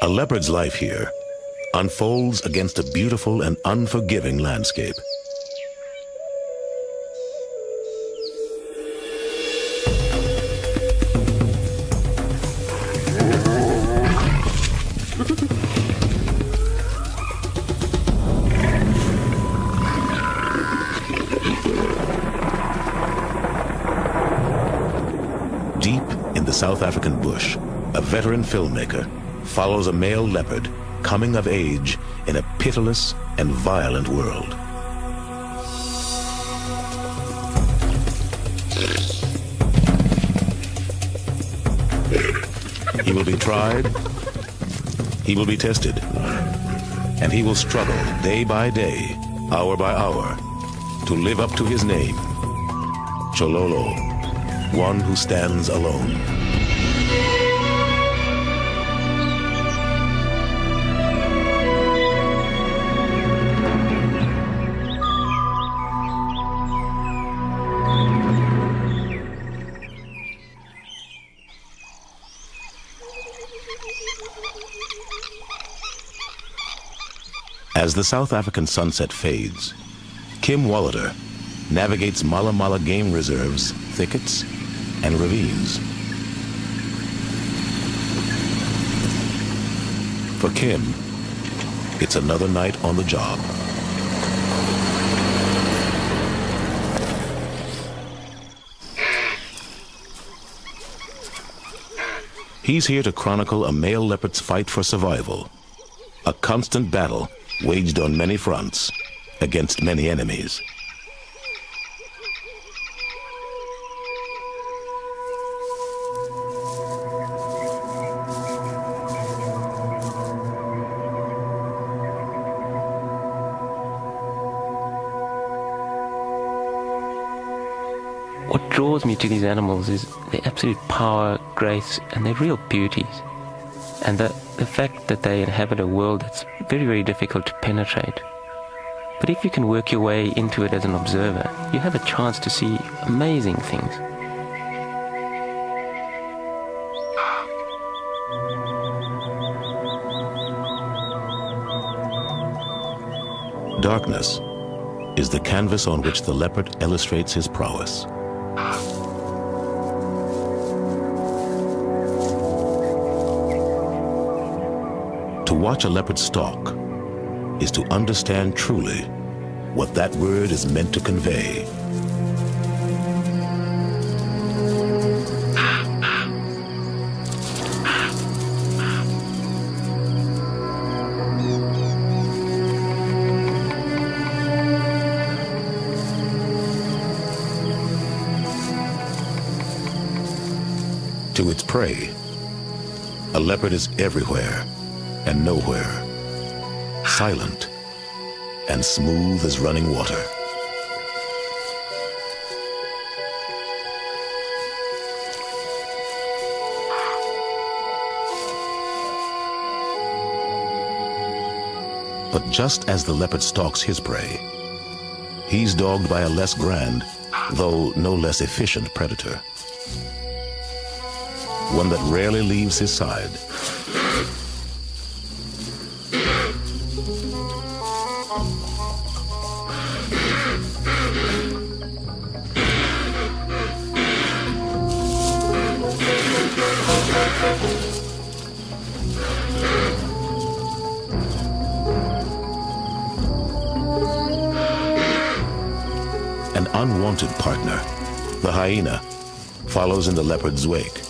A leopard's life here unfolds against a beautiful and unforgiving landscape. Deep in the South African bush, a veteran filmmaker follows a male leopard coming of age in a pitiless and violent world. He will be tried, he will be tested, and he will struggle day by day, hour by hour, to live up to his name, Chololo, one who stands alone. As the South African sunset fades, Kim Wallader navigates Mala Mala Game Reserve's thickets and ravines. For Kim, it's another night on the job. He's here to chronicle a male leopard's fight for survival, a constant battle waged on many fronts against many enemies. What draws me to these animals is their absolute power, grace, and their real beauties. And the fact that they inhabit a world that's very, very difficult to penetrate. But if you can work your way into it as an observer, you have a chance to see amazing things. Darkness is the canvas on which the leopard illustrates his prowess. To watch a leopard stalk is to understand truly what that word is meant to convey. To its prey, a leopard is everywhere and nowhere, silent and smooth as running water. But just as the leopard stalks his prey, he's dogged by a less grand, though no less efficient predator. One that rarely leaves his side. An unwanted partner, the hyena, follows in the leopard's wake,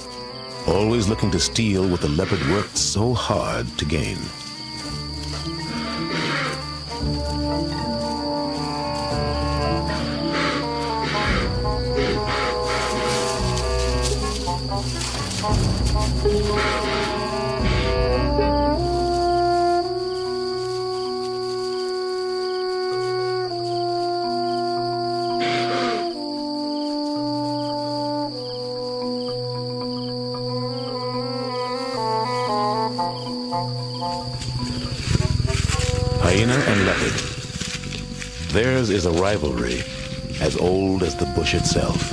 always looking to steal what the leopard worked so hard to gain. Hyena and leopard. Theirs is a rivalry as old as the bush itself.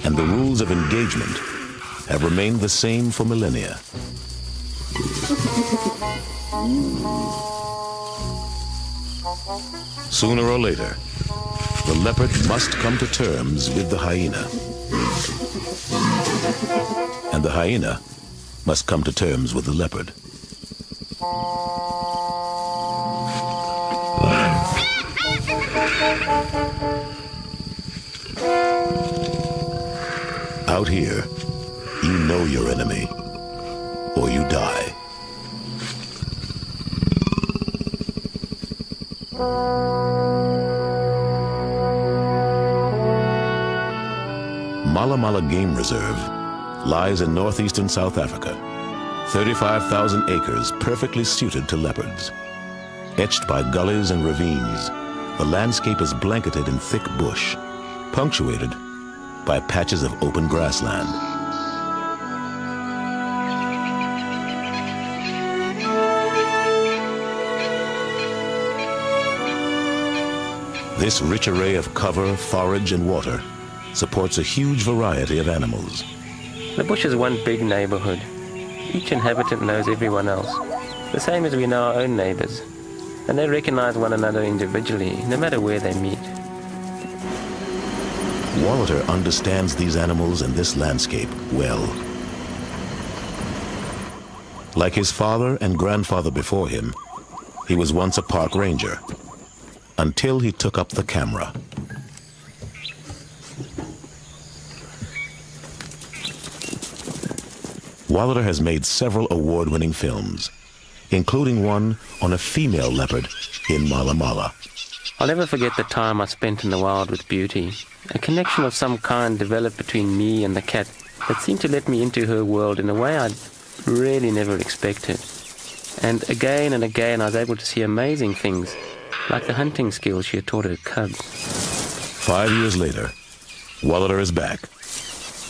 And the rules of engagement have remained the same for millennia. Sooner or later, the leopard must come to terms with the hyena. And the hyena must come to terms with the leopard. Out here, you know your enemy, or you die. Mala Mala Game Reserve lies in northeastern South Africa. 35,000 acres perfectly suited to leopards. Etched by gullies and ravines, the landscape is blanketed in thick bush, punctuated by patches of open grassland. This rich array of cover, forage, and water supports a huge variety of animals. The bush is one big neighborhood. Each inhabitant knows everyone else, the same as we know our own neighbors, and they recognize one another individually, no matter where they meet. Wallater understands these animals and this landscape well. Like his father and grandfather before him, he was once a park ranger, until he took up the camera. Wallater has made several award-winning films, including one on a female leopard in Mala Mala. I'll never forget the time I spent in the wild with Beauty. A connection of some kind developed between me and the cat that seemed to let me into her world in a way I'd really never expected. And again I was able to see amazing things, like the hunting skills she had taught her cubs. 5 years later, Wallater is back,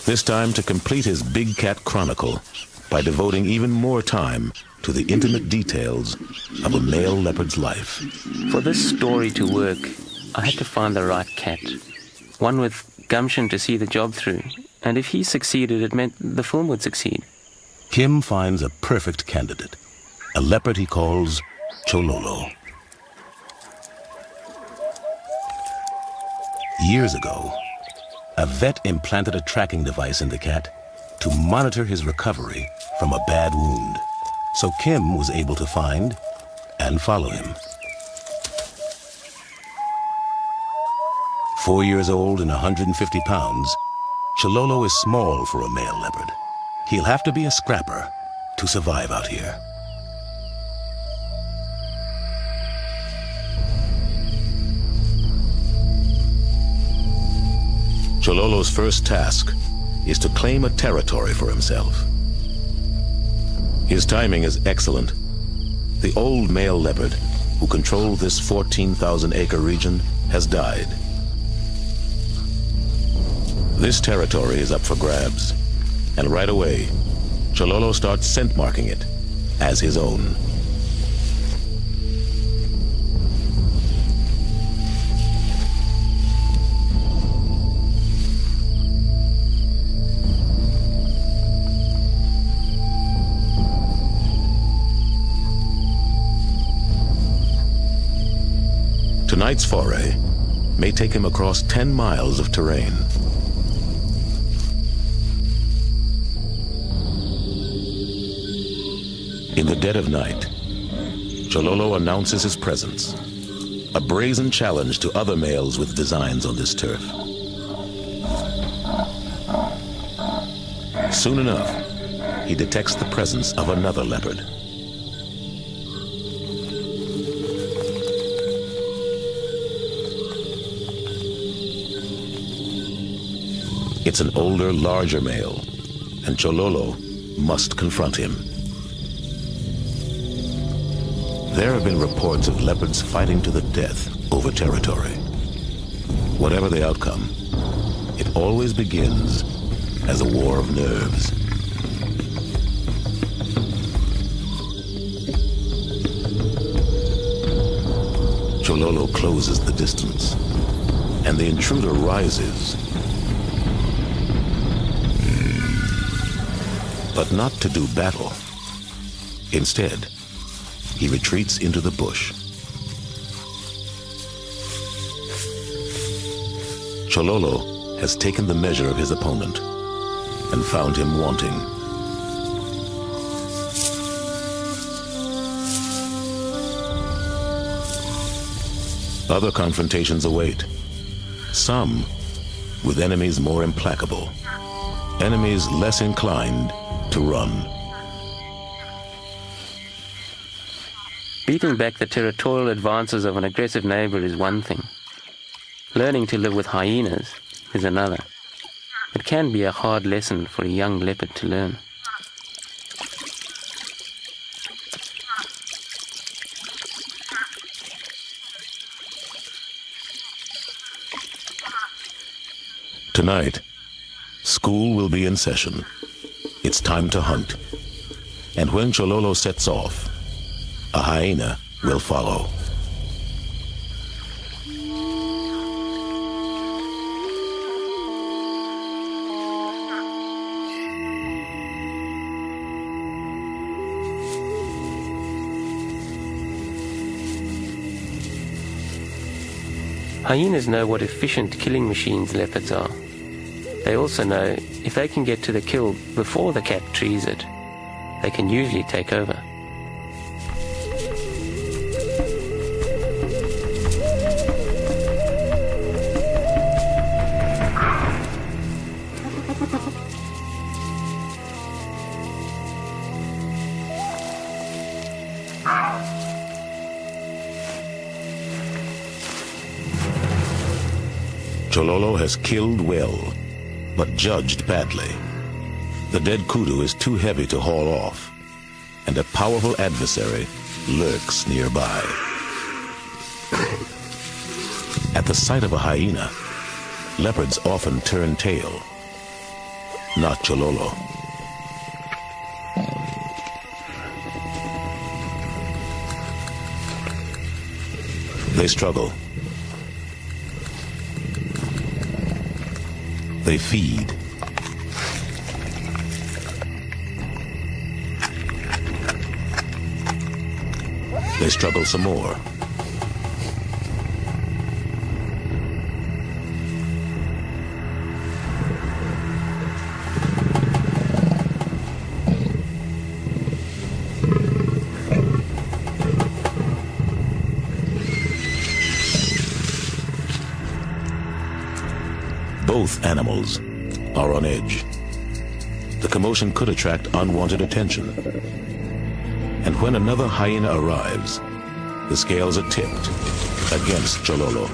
this time to complete his Big Cat Chronicle by devoting even more time to the intimate details of a male leopard's life. For this story to work, I had to find the right cat, one with gumption to see the job through, and if he succeeded, it meant the film would succeed. Kim finds a perfect candidate, a leopard he calls Chololo. Years ago, a vet implanted a tracking device in the cat to monitor his recovery from a bad wound, so Kim was able to find and follow him. 4 years old and 150 pounds, Chololo is small for a male leopard. He'll have to be a scrapper to survive out here. Chololo's first task is to claim a territory for himself. His timing is excellent. The old male leopard, who controlled this 14,000-acre region, has died. This territory is up for grabs, and right away, Chololo starts scent marking it as his own. Tonight's foray may take him across 10 miles of terrain. In the dead of night, Chololo announces his presence, a brazen challenge to other males with designs on this turf. Soon enough, he detects the presence of another leopard. It's an older, larger male, and Chololo must confront him. There have been reports of leopards fighting to the death over territory. Whatever the outcome, it always begins as a war of nerves. Chololo closes the distance, and the intruder rises. but not to do battle. Instead, he retreats into the bush. Chololo has taken the measure of his opponent and found him wanting. Other confrontations await, some with enemies more implacable, enemies less inclined to run. Beating back the territorial advances of an aggressive neighbor is one thing. Learning to live with hyenas is another. It can be a hard lesson for a young leopard to learn. Tonight, school will be in session. It's time to hunt. And when Chololo sets off, a hyena will follow. Hyenas know what efficient killing machines leopards are. They also know if they can get to the kill before the cat trees it, they can usually take over. Chololo has killed well, but judged badly. The dead kudu is too heavy to haul off, and a powerful adversary lurks nearby. At the sight of a hyena, leopards often turn tail. Not Chololo. They struggle. They feed. They struggle some more. Both animals are on edge. The commotion could attract unwanted attention. And when another hyena arrives, the scales are tipped against Chololo.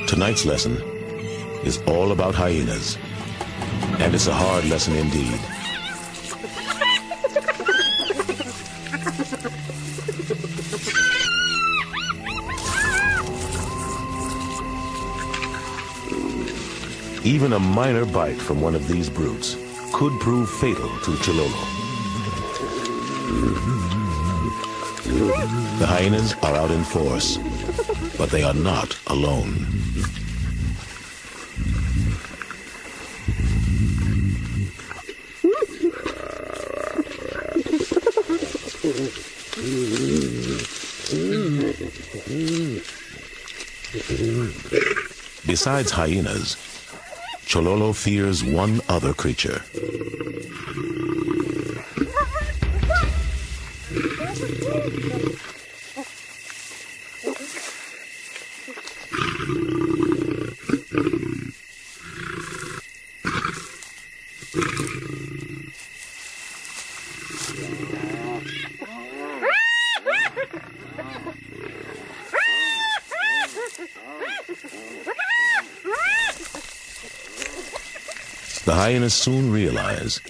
Tonight's lesson is all about hyenas, and it's a hard lesson indeed. Even a minor bite from one of these brutes could prove fatal to Chololo. The hyenas are out in force, but they are not alone. Besides hyenas, Chololo fears one other creature. The hyenas soon realize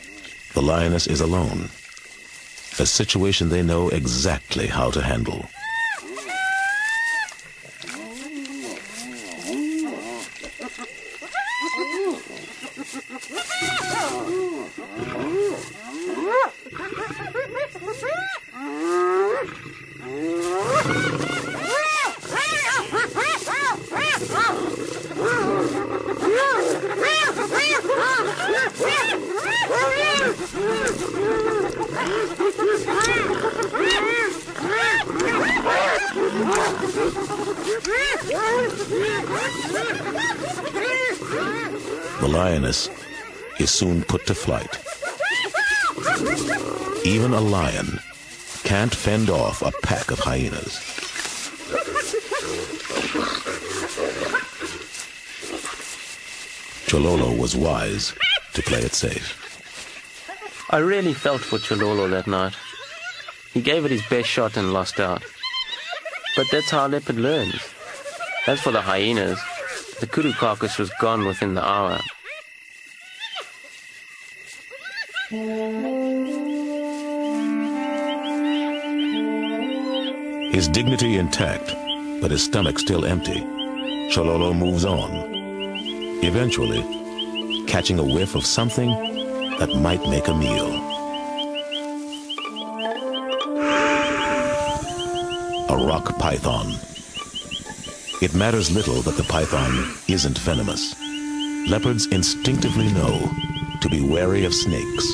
the lioness is alone, a situation they know exactly how to handle. The lioness is soon put to flight. Even a lion can't fend off a pack of hyenas. Chololo was wise to play it safe. I really felt for Chololo that night. He gave it his best shot and lost out. But that's how a leopard learns. As for the hyenas, the kudu carcass was gone within the hour. His dignity intact, but his stomach still empty, Chololo moves on, eventually catching a whiff of something that might make a meal. A rock python. It matters little that the python isn't venomous. Leopards instinctively know to be wary of snakes.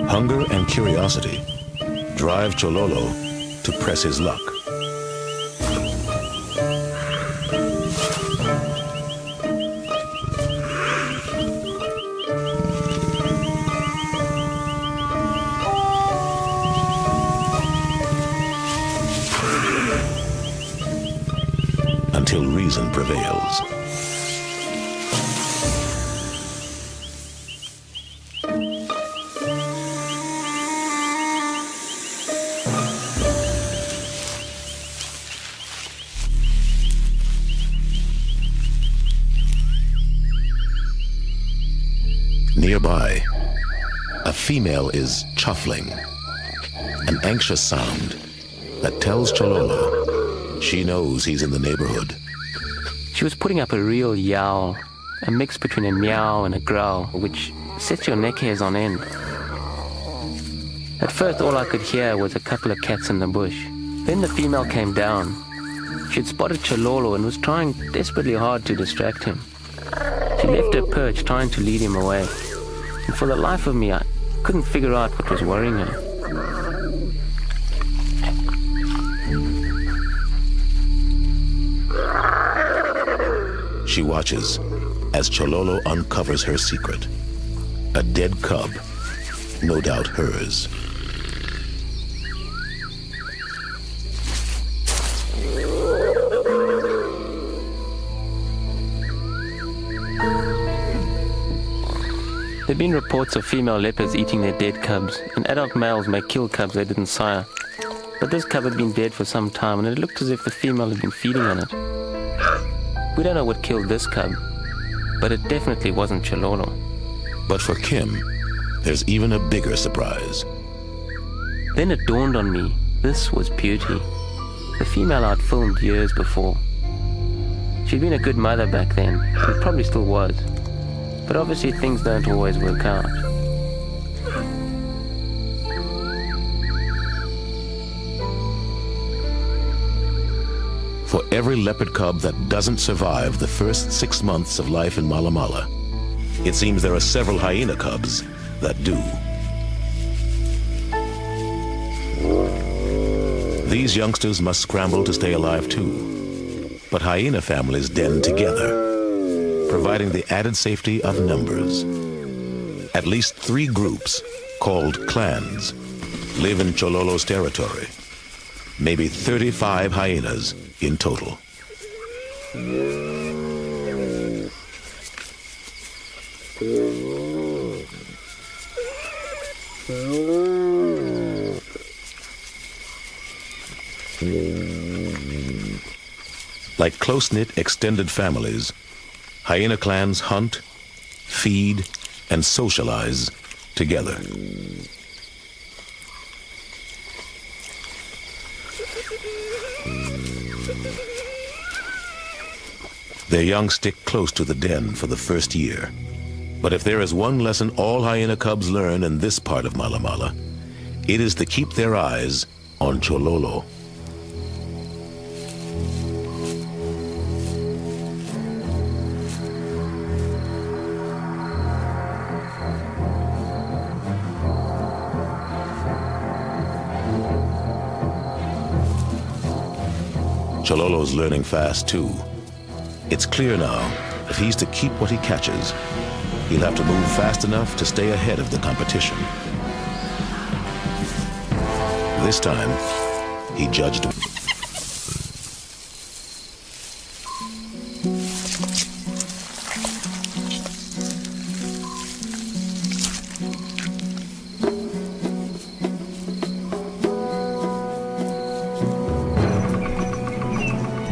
Hunger and curiosity drive Chololo to press his luck. Until reason prevails. Nearby, a female is chuffling, an anxious sound that tells Chololo she knows he's in the neighborhood. She was putting up a real yowl, a mix between a meow and a growl, which sets your neck hairs on end. At first, all I could hear was a couple of cats in the bush. Then the female came down. She had spotted Chololo and was trying desperately hard to distract him. She left her perch, trying to lead him away. And for the life of me, I couldn't figure out what was worrying her. She watches as Chololo uncovers her secret. A dead cub, no doubt hers. There have been reports of female leopards eating their dead cubs, and adult males may kill cubs they didn't sire. But this cub had been dead for some time, and it looked as if the female had been feeding on it. We don't know what killed this cub, but it definitely wasn't Chololo. But for Kim, there's even a bigger surprise. Then it dawned on me, this was beauty. The female I'd filmed years before. She'd been a good mother back then, and probably still was. But obviously things don't always work out. For every leopard cub that doesn't survive the first 6 months of life in Mala Mala, it seems there are several hyena cubs that do. These youngsters must scramble to stay alive too. But hyena families den together, providing the added safety of numbers. At least 3 groups, called clans, live in Chololo's territory. Maybe 35 hyenas in total. Like close-knit extended families, hyena clans hunt, feed, and socialize together. Their young stick close to the den for the first year. But if there is one lesson all hyena cubs learn in this part of Mala Mala, it is to keep their eyes on Chololo. Chololo's learning fast too. It's clear now, if he's to keep what he catches, he'll have to move fast enough to stay ahead of the competition. This time, he judged.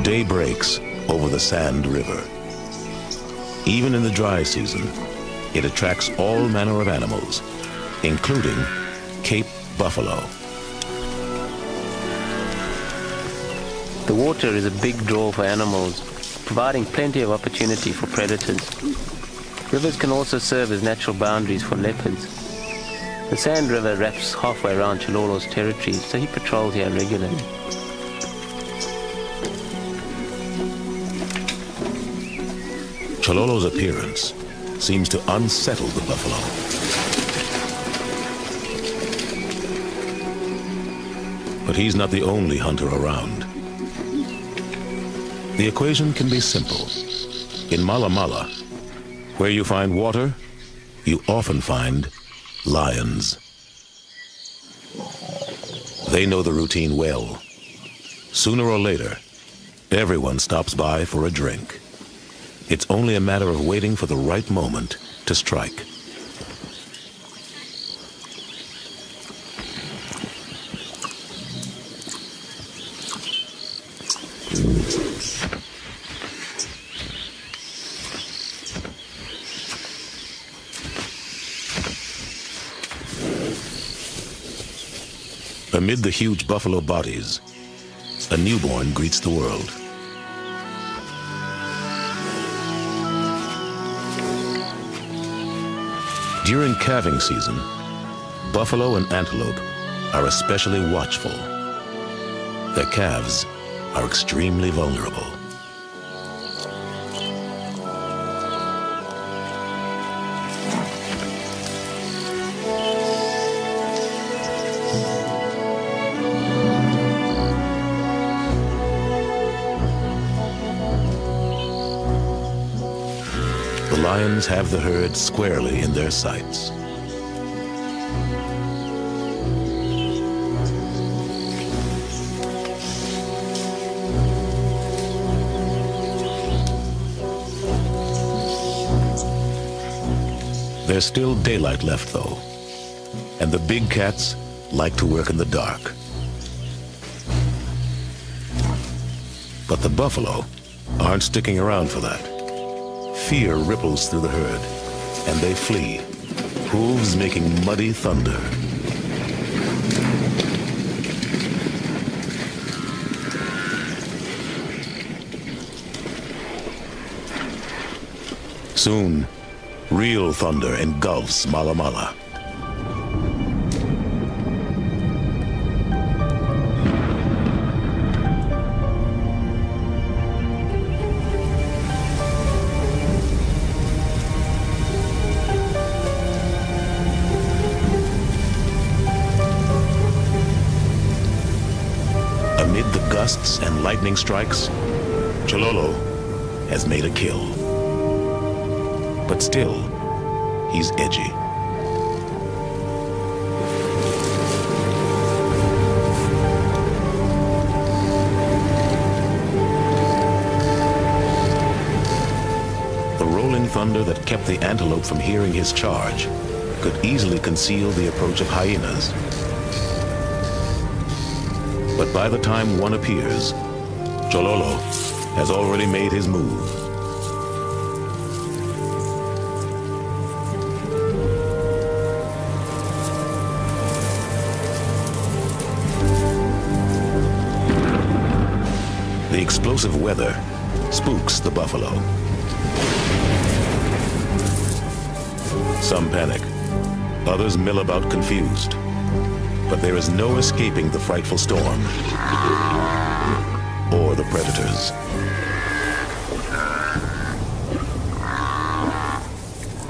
Day breaks over the Sand River. Even in the dry season, it attracts all manner of animals, including Cape buffalo. The water is a big draw for animals, providing plenty of opportunity for predators. Rivers can also serve as natural boundaries for leopards. The Sand River wraps halfway around Chololo's territory, so he patrols here regularly. Chololo's appearance seems to unsettle the buffalo. But he's not the only hunter around. The equation can be simple. In Mala Mala, where you find water, you often find lions. They know the routine well. Sooner or later, everyone stops by for a drink. It's only a matter of waiting for the right moment to strike. Amid the huge buffalo bodies, a newborn greets the world. During calving season, buffalo and antelope are especially watchful. Their calves are extremely vulnerable. The lions have the herd squarely in their sights. There's still daylight left, though, and the big cats like to work in the dark. But the buffalo aren't sticking around for that. Fear ripples through the herd, and they flee, hooves making muddy thunder. Soon, real thunder engulfs Mala Mala. Amid the gusts and lightning strikes, Chololo has made a kill. But still, he's edgy. The rolling thunder that kept the antelope from hearing his charge could easily conceal the approach of hyenas. But by the time one appears, Chololo has already made his move. The explosive weather spooks the buffalo. Some panic, others mill about confused. But there is no escaping the frightful storm or the predators.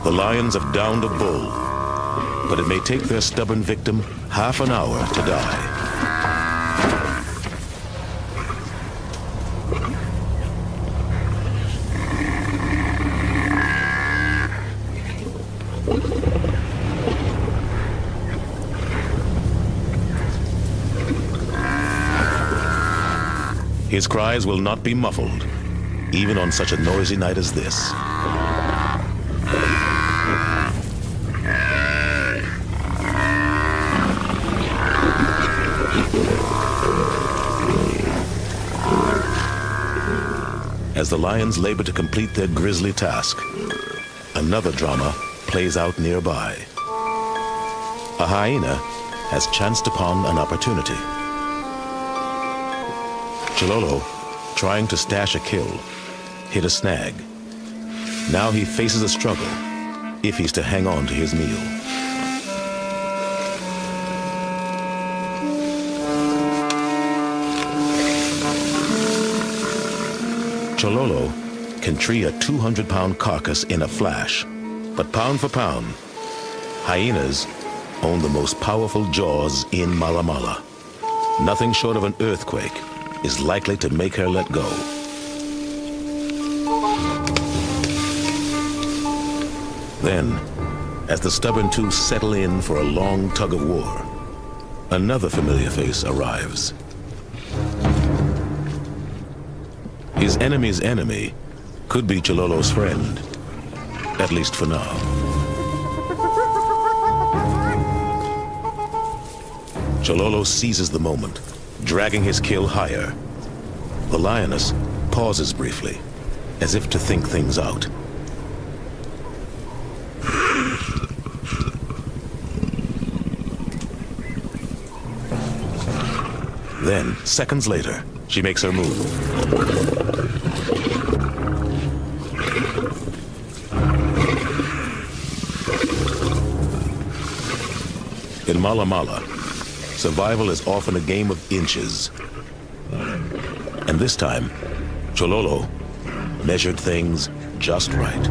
The lions have downed a bull, but it may take their stubborn victim half an hour to die. His cries will not be muffled, even on such a noisy night as this. As the lions labor to complete their grisly task, another drama plays out nearby. A hyena has chanced upon an opportunity. Chololo, trying to stash a kill, hit a snag. Now he faces a struggle if he's to hang on to his meal. Chololo can tree a 200-pound carcass in a flash, but pound for pound, hyenas own the most powerful jaws in Mala Mala. Nothing short of an earthquake is likely to make her let go. Then, as the stubborn two settle in for a long tug of war, another familiar face arrives. His enemy's enemy could be Chololo's friend, at least for now. Chololo seizes the moment, dragging his kill higher. The lioness pauses briefly, as if to think things out. Then, seconds later, she makes her move. In Mala Mala, survival is often a game of inches. And this time, Chololo measured things just right.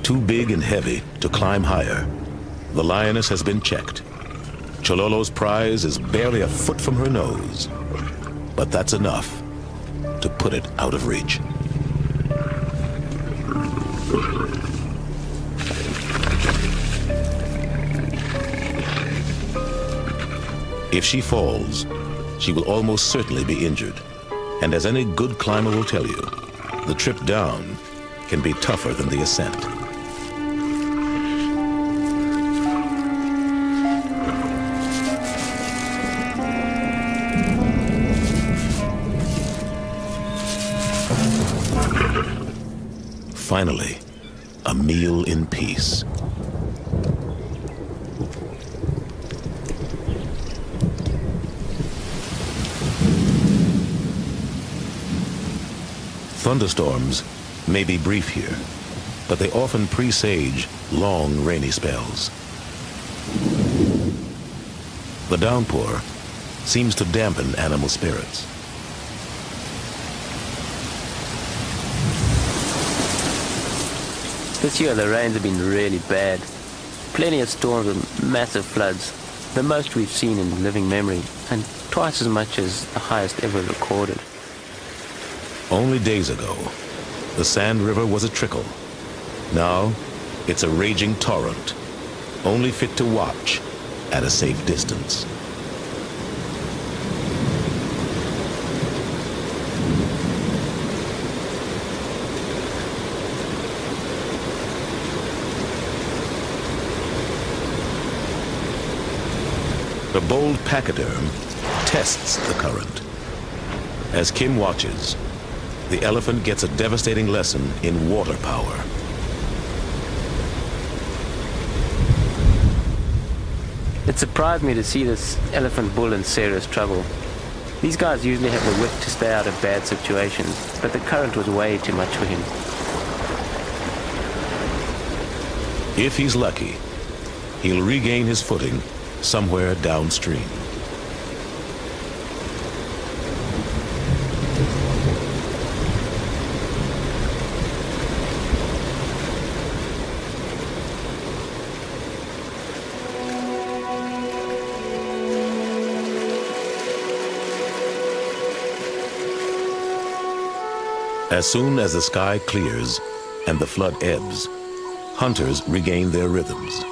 Too big and heavy to climb higher, the lioness has been checked. Chololo's prize is barely a foot from her nose, but that's enough to put it out of reach. If she falls, she will almost certainly be injured. And as any good climber will tell you, the trip down can be tougher than the ascent. Finally, a meal in peace. Thunderstorms may be brief here, but they often presage long rainy spells. The downpour seems to dampen animal spirits. This year the rains have been really bad. Plenty of storms with massive floods, the most we've seen in living memory, and twice as much as the highest ever recorded. Only days ago, the Sand River was a trickle. Now, it's a raging torrent, only fit to watch at a safe distance. The bold pachyderm tests the current. As Kim watches, the elephant gets a devastating lesson in water power. It surprised me to see this elephant bull in serious trouble. These guys usually have the wit to stay out of bad situations, but the current was way too much for him. If he's lucky, he'll regain his footing somewhere downstream. As soon as the sky clears and the flood ebbs, hunters regain their rhythms.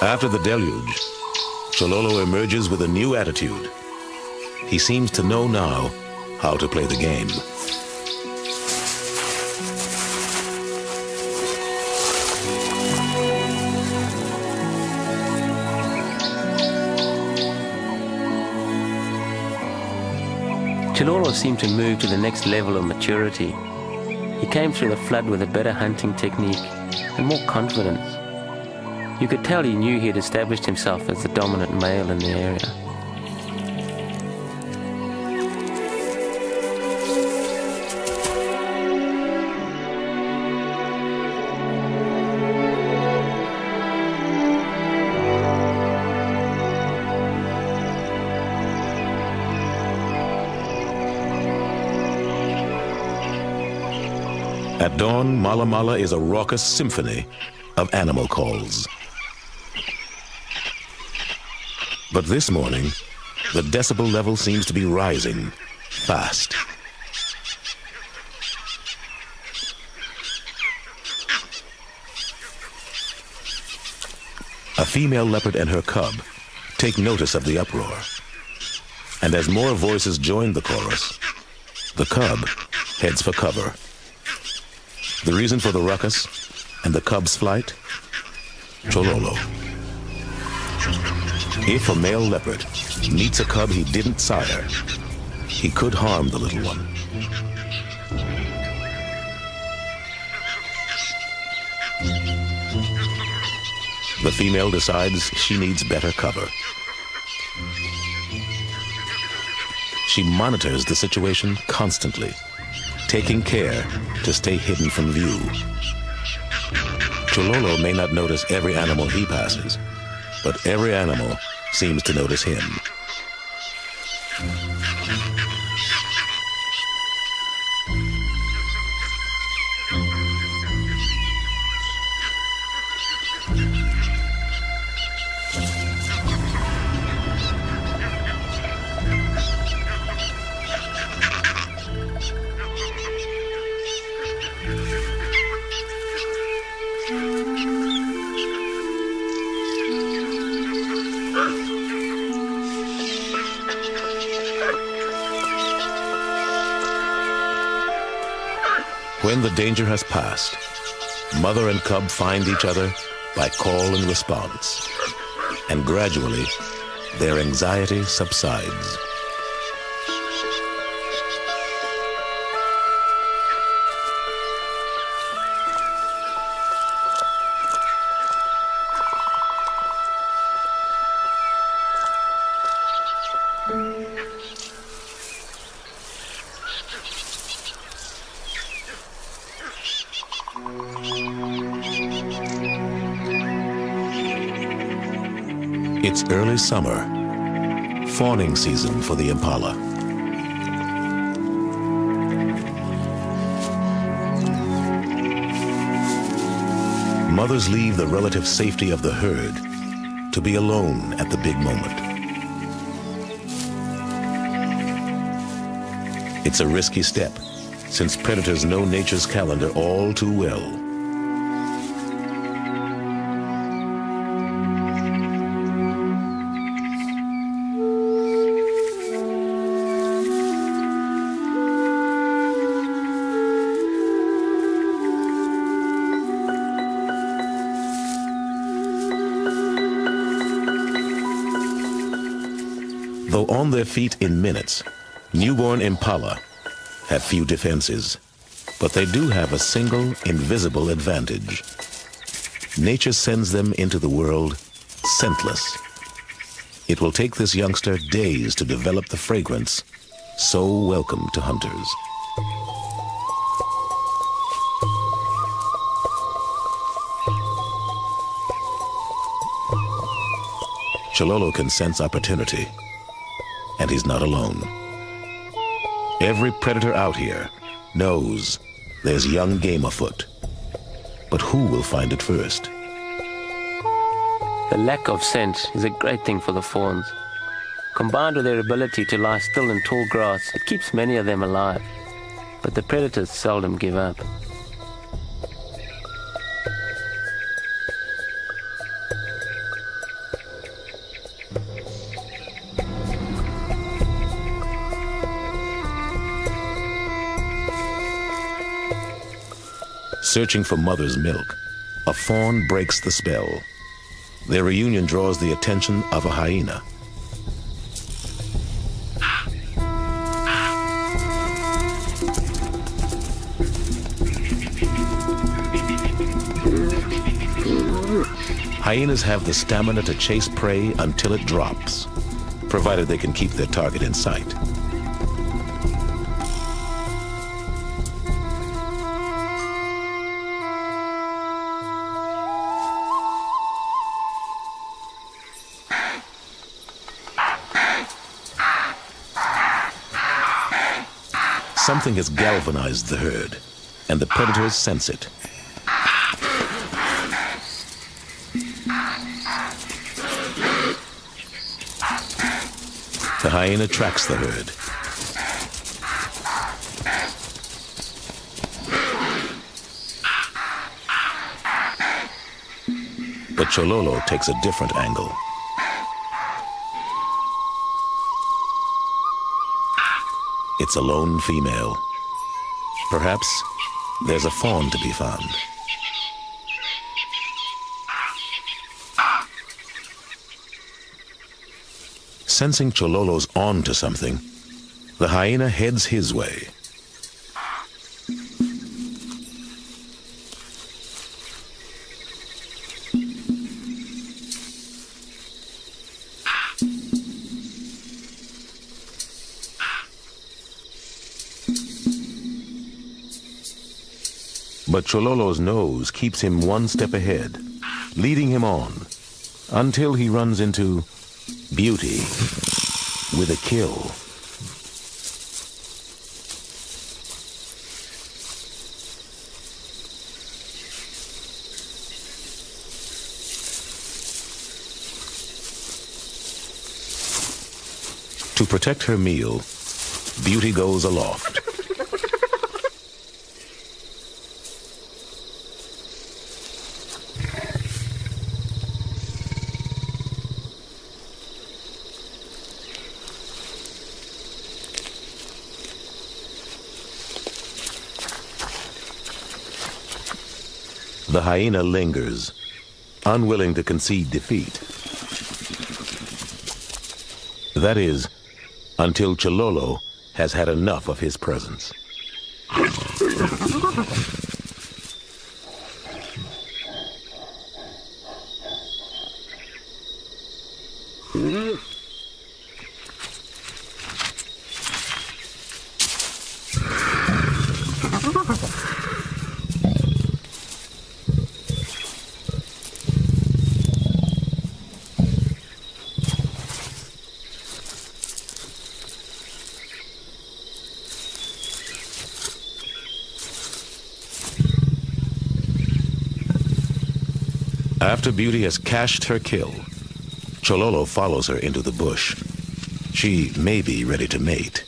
After the deluge, Chololo emerges with a new attitude. He seems to know now how to play the game. Chololo seemed to move to the next level of maturity. He came through the flood with a better hunting technique and more confidence. You could tell he knew he had established himself as the dominant male in the area. At dawn, Mala Mala is a raucous symphony of animal calls. But this morning, the decibel level seems to be rising fast. A female leopard and her cub take notice of the uproar. And as more voices join the chorus, the cub heads for cover. The reason for the ruckus and the cub's flight? Chololo. If a male leopard meets a cub he didn't sire, he could harm the little one. The female decides she needs better cover. She monitors the situation constantly, taking care to stay hidden from view. Chololo may not notice every animal he passes, but every animal seems to notice him. When the danger has passed, mother and cub find each other by call and response, and gradually their anxiety subsides. It's early summer, fawning season for the impala. Mothers leave the relative safety of the herd to be alone at the big moment. It's a risky step, since predators know nature's calendar all too well. Though on their feet in minutes, newborn impala have few defenses, but they do have a single invisible advantage. Nature sends them into the world scentless. It will take this youngster days to develop the fragrance so welcome to hunters. Chololo can sense opportunity, and he's not alone. Every predator out here knows there's young game afoot. But who will find it first? The lack of scent is a great thing for the fawns. Combined with their ability to lie still in tall grass, it keeps many of them alive. But the predators seldom give up. Searching for mother's milk, a fawn breaks the spell. Their reunion draws the attention of a hyena. Hyenas have the stamina to chase prey until it drops, provided they can keep their target in sight. Something has galvanized the herd, and the predators sense it. The hyena tracks the herd. But Chololo takes a different angle. It's a lone female. Perhaps there's a fawn to be found. Sensing Chololo's on to something, the hyena heads his way. But Chololo's nose keeps him one step ahead, leading him on, until he runs into Beauty with a kill. To protect her meal, Beauty goes aloft. The hyena lingers, unwilling to concede defeat. That is, until Chololo has had enough of his presence. After Beauty has cashed her kill, Chololo follows her into the bush. She may be ready to mate.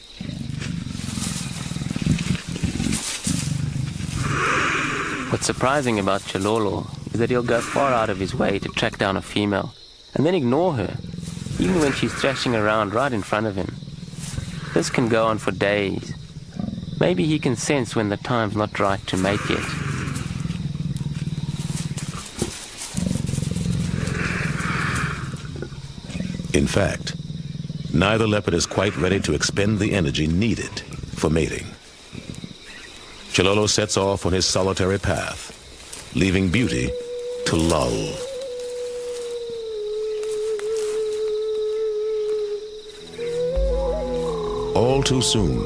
What's surprising about Chololo is that he'll go far out of his way to track down a female, and then ignore her, even when she's thrashing around right in front of him. This can go on for days. Maybe he can sense when the time's not right to mate yet. In fact, neither leopard is quite ready to expend the energy needed for mating. Chololo sets off on his solitary path, leaving Beauty to lull. All too soon,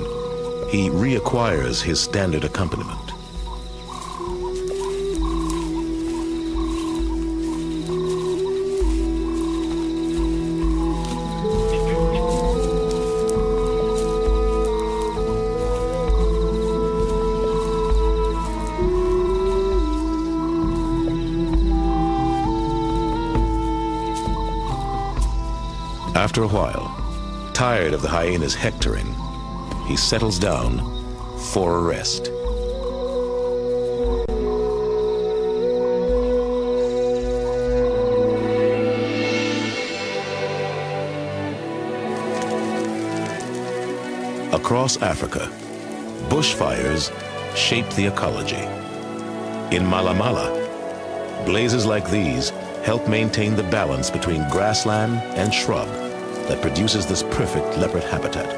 he reacquires his standard accompaniment. After a while, tired of the hyena's hectoring, he settles down for a rest. Across Africa, bushfires shape the ecology. In Mala Mala, blazes like these help maintain the balance between grassland and shrub that produces this perfect leopard habitat.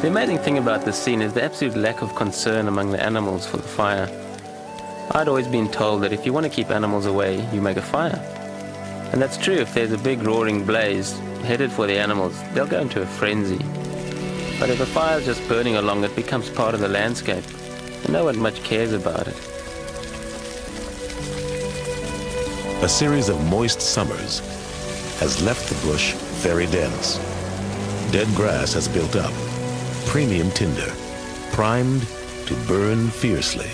The amazing thing about this scene is the absolute lack of concern among the animals for the fire. I'd always been told that if you want to keep animals away, you make a fire. And that's true. If there's a big roaring blaze headed for the animals, they'll go into a frenzy. But if a fire's just burning along, it becomes part of the landscape, and no one much cares about it. A series of moist summers has left the bush very dense. Dead grass has built up, premium tinder, primed to burn fiercely.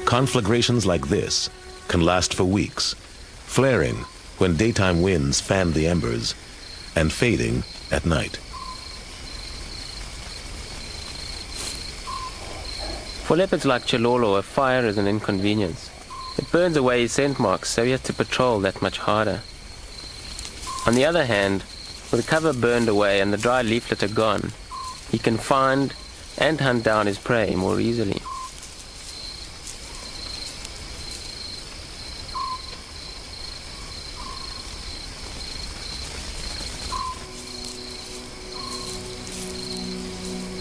Conflagrations like this can last for weeks, flaring when daytime winds fan the embers and fading at night. For leopards like Chololo, a fire is an inconvenience. It burns away his scent marks, so he has to patrol that much harder. On the other hand, with the cover burned away and the dry leaflets are gone, he can find and hunt down his prey more easily.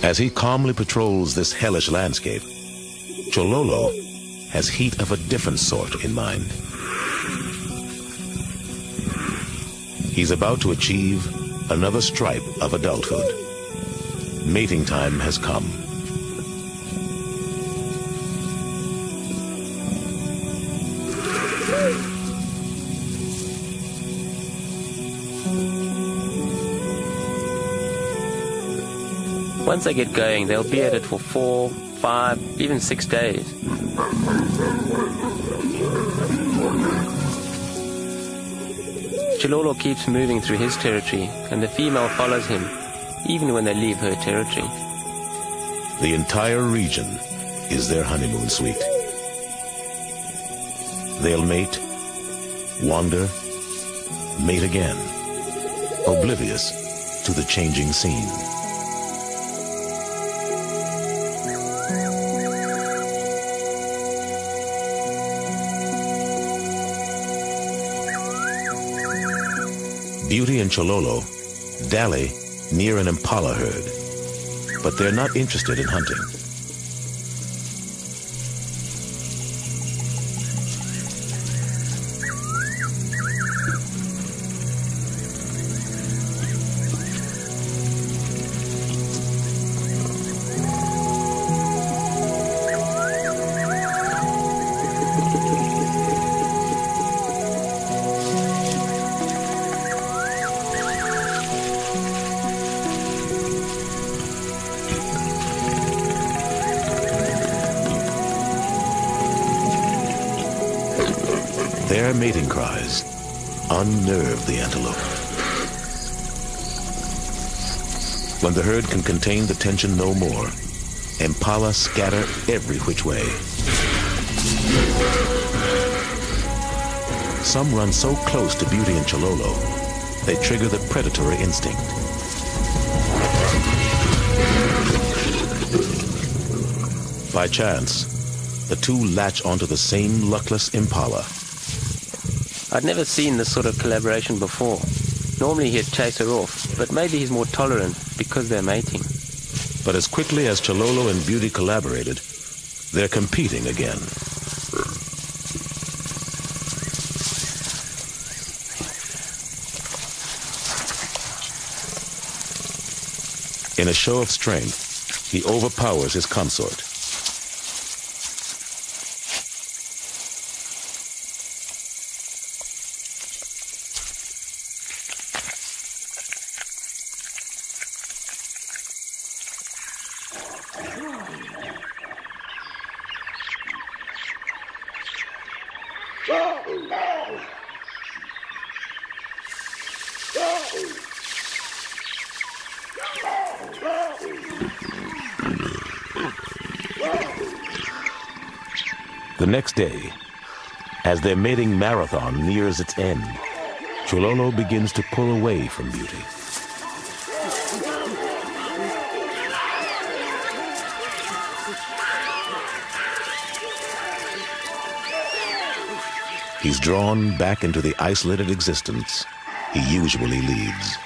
As he calmly patrols this hellish landscape, Chololo has heat of a different sort in mind. He's about to achieve another stripe of adulthood. Mating time has come. Once they get going, they'll be at it for 4, 5, even 6 days. Chololo keeps moving through his territory, and the female follows him, even when they leave her territory. The entire region is their honeymoon suite. They'll mate, wander, mate again, oblivious to the changing scene. Beauty and Chololo dally near an impala herd, but they're not interested in hunting. Their mating cries unnerve the antelope. When the herd can contain the tension no more, impala scatter every which way. Some run so close to Beauty and Chololo, they trigger the predatory instinct. By chance, the two latch onto the same luckless impala. I'd never seen this sort of collaboration before. Normally he'd chase her off, but maybe he's more tolerant because they're mating. But as quickly as Chololo and Beauty collaborated, they're competing again. In a show of strength, he overpowers his consort. The next day, as their mating marathon nears its end, Chololo begins to pull away from beauty. He's drawn back into the isolated existence he usually leads.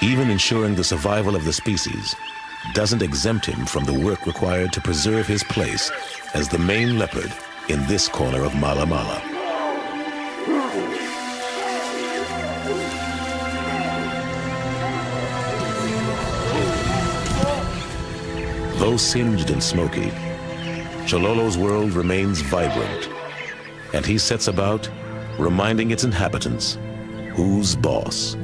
Even ensuring the survival of the species doesn't exempt him from the work required to preserve his place as the main leopard in this corner of Mala Mala. Though singed and smoky, Chololo's world remains vibrant, and he sets about reminding its inhabitants who's boss.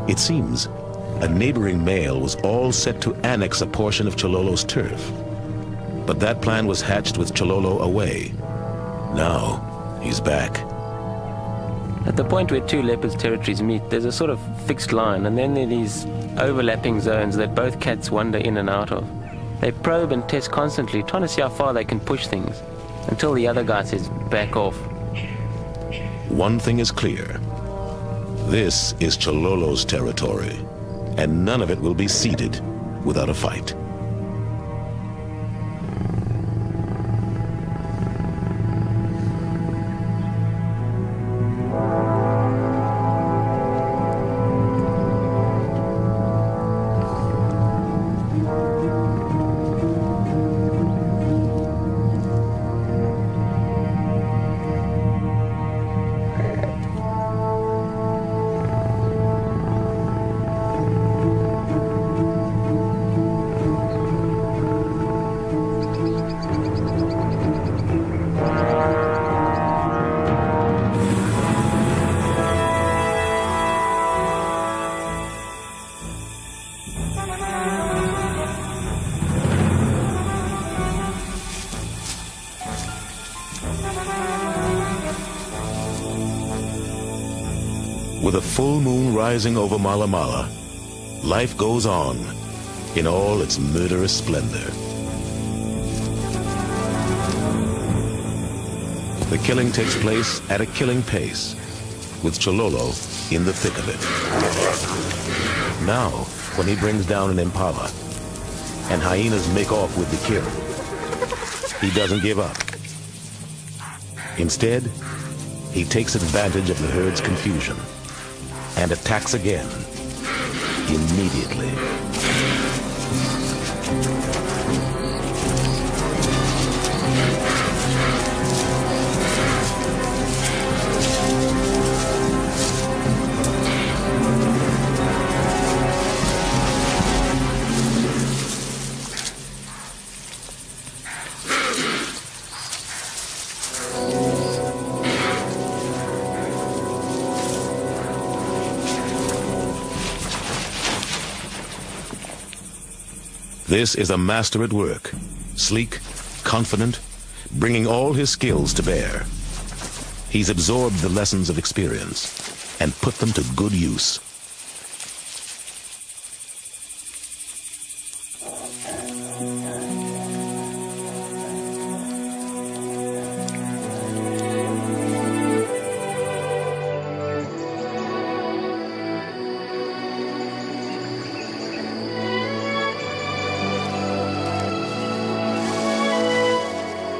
It seems a neighboring male was all set to annex a portion of Chololo's turf, but that plan was hatched with Chololo away. Now he's back. At the point where two leopards' territories meet, there's a sort of fixed line, and then there are these overlapping zones that both cats wander in and out of. They probe and test constantly, trying to see how far they can push things, until the other guy says, back off. One thing is clear. This is Chololo's territory, and none of it will be ceded without a fight. With a full moon rising over Mala Mala, life goes on in all its murderous splendor. The killing takes place at a killing pace, with Chololo in the thick of it. Now, when he brings down an impala, and hyenas make off with the kill, he doesn't give up. Instead, he takes advantage of the herd's confusion and attacks again, immediately. This is a master at work, sleek, confident, bringing all his skills to bear. He's absorbed the lessons of experience and put them to good use.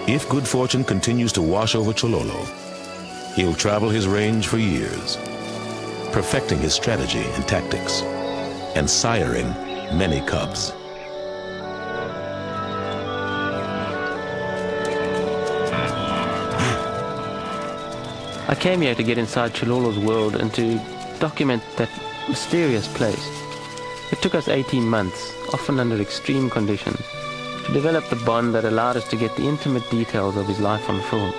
If good fortune continues to wash over Chololo, he'll travel his range for years, perfecting his strategy and tactics, and siring many cubs. I came here to get inside Chololo's world and to document that mysterious place. It took us 18 months, often under extreme conditions, to develop the bond that allowed us to get the intimate details of his life on film.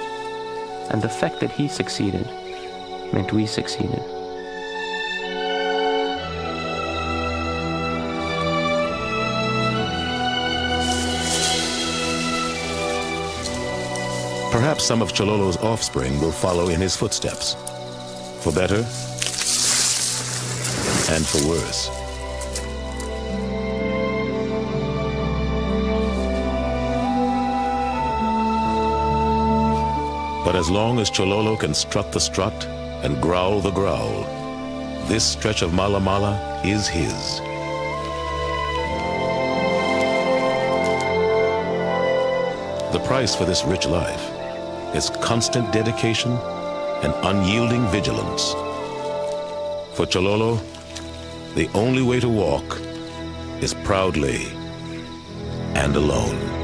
And the fact that he succeeded meant we succeeded. Perhaps some of Chololo's offspring will follow in his footsteps, for better and for worse. But as long as Chololo can strut the strut and growl the growl, this stretch of Mala Mala is his. The price for this rich life is constant dedication and unyielding vigilance. For Chololo, the only way to walk is proudly and alone.